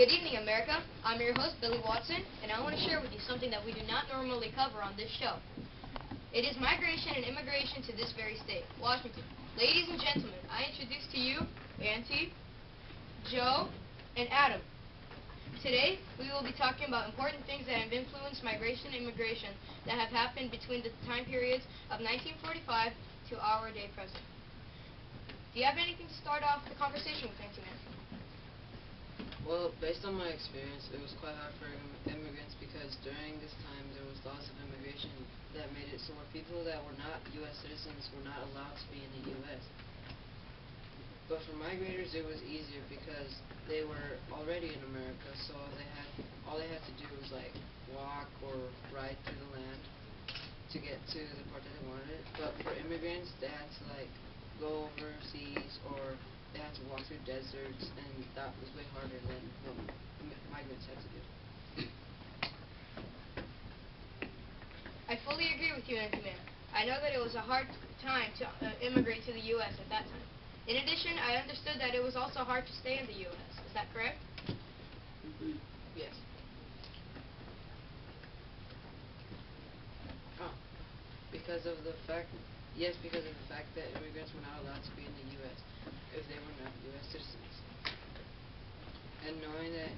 Good evening, America. I'm your host, Billy Watson, and I want to share with you something that we do not normally cover on this show. It is migration and immigration to this very state, Washington. Ladies and gentlemen, I introduce to you Auntie, Joe, and Adam. Today, we will be talking about important things that have influenced migration and immigration that have happened between the time periods of 1945 to our day present. Do you have anything to start off the conversation with, Auntie Man? Well, based on my experience, it was quite hard for immigrants because during this time there was laws of immigration that made it so where people that were not U.S. citizens were not allowed to be in the U.S. But for migrators it was easier because they were already in America, so all they had to do was like walk or ride through the land to get to the part that they wanted. But for immigrants, they had to like go overseas or they had to walk through deserts, and that was way harder than what migrants had to do. I fully agree with you, Auntie Man. I know that it was a hard time to immigrate to the U.S. at that time. In addition, I understood that it was also hard to stay in the U.S. Is that correct? Yes. Oh, because of the fact that immigrants were not allowed to be in the U.S. if they were not U.S. citizens. And knowing that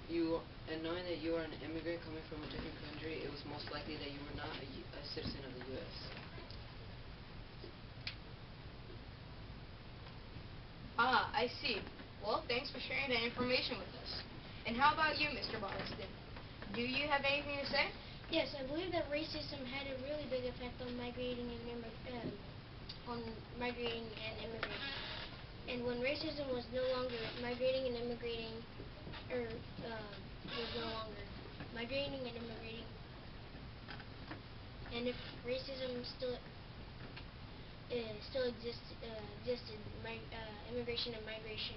you are an immigrant coming from a different country, it was most likely that you were not a citizen of the U.S. Ah, I see. Well, thanks for sharing that information with us. And how about you, Mr. Boston? Do you have anything to say? Yes, I believe that racism had a really big effect on migrating and immigrating. And when racism was no longer migrating and immigrating, was no longer migrating and immigrating, and if racism still existed, immigration and migration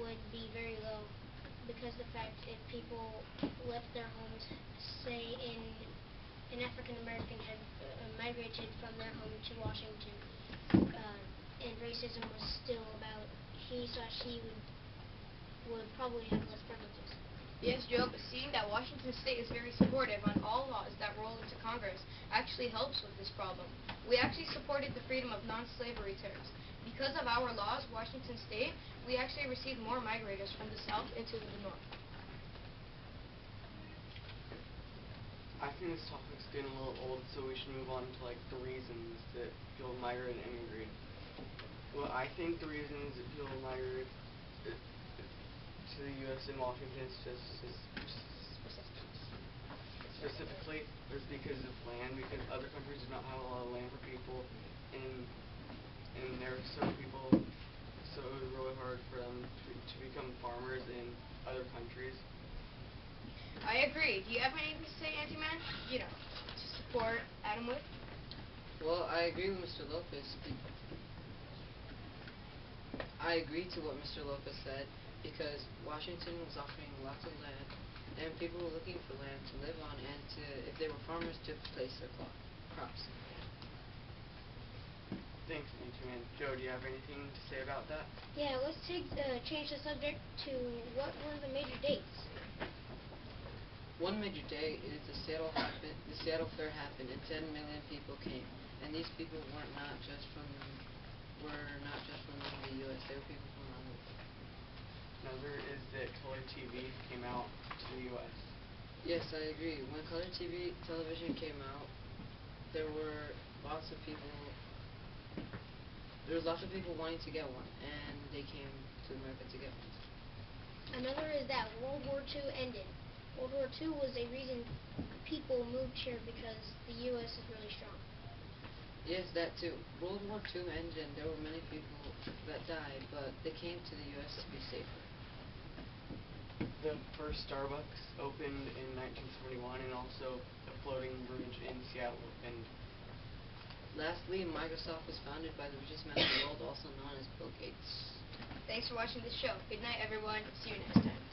would be very low, because the fact if people left their homes, say an African American had migrated from their home to Washington, and racism was still about he/she would probably have less privileges. Yes, Joe, but seeing that Washington State is very supportive on all laws that roll into Congress actually helps with this problem. We actually supported the freedom of non-slavery terms. Because of our laws, Washington State, we actually received more migrators from the south into the north. I think this topic's getting a little old, so we should move on to like the reasons that people migrate and immigrate. Well, I think the reasons that people migrate to the U.S. and Washington specifically is because of land, because other countries do not have a lot of land for people, and there are some people, so it was really hard for them to become farmers in other countries. I agree. Do you have anything to say, Auntie Man? You know, to support Adam with? Well, I agree with Mr. Lopez. I agree to what Mr. Lopez said because Washington was offering lots of land, and people were looking for land to live on and to, if they were farmers, to place their crops. Thanks, Auntie Man. Joe, do you have anything to say about that? Yeah, let's change the subject to what were the major dates. One major day is the Seattle Fair happened, and 10 million people came. And these people were not just from the U.S. They were people from around the world. Another is that color TV came out to the U.S. Yes, I agree. When color television came out, there were lots of people. There was lots of people wanting to get one, and they came to America to get one. Another is that World War II ended. World War II was a reason people moved here because the U.S. is really strong. Yes, that too. World War II ended and there were many people that died, but they came to the U.S. to be safer. The first Starbucks opened in 1971, and also the floating bridge in Seattle opened. Lastly, Microsoft was founded by the richest man in the world, also known as Bill Gates. Thanks for watching this show. Good night, everyone. See you next time.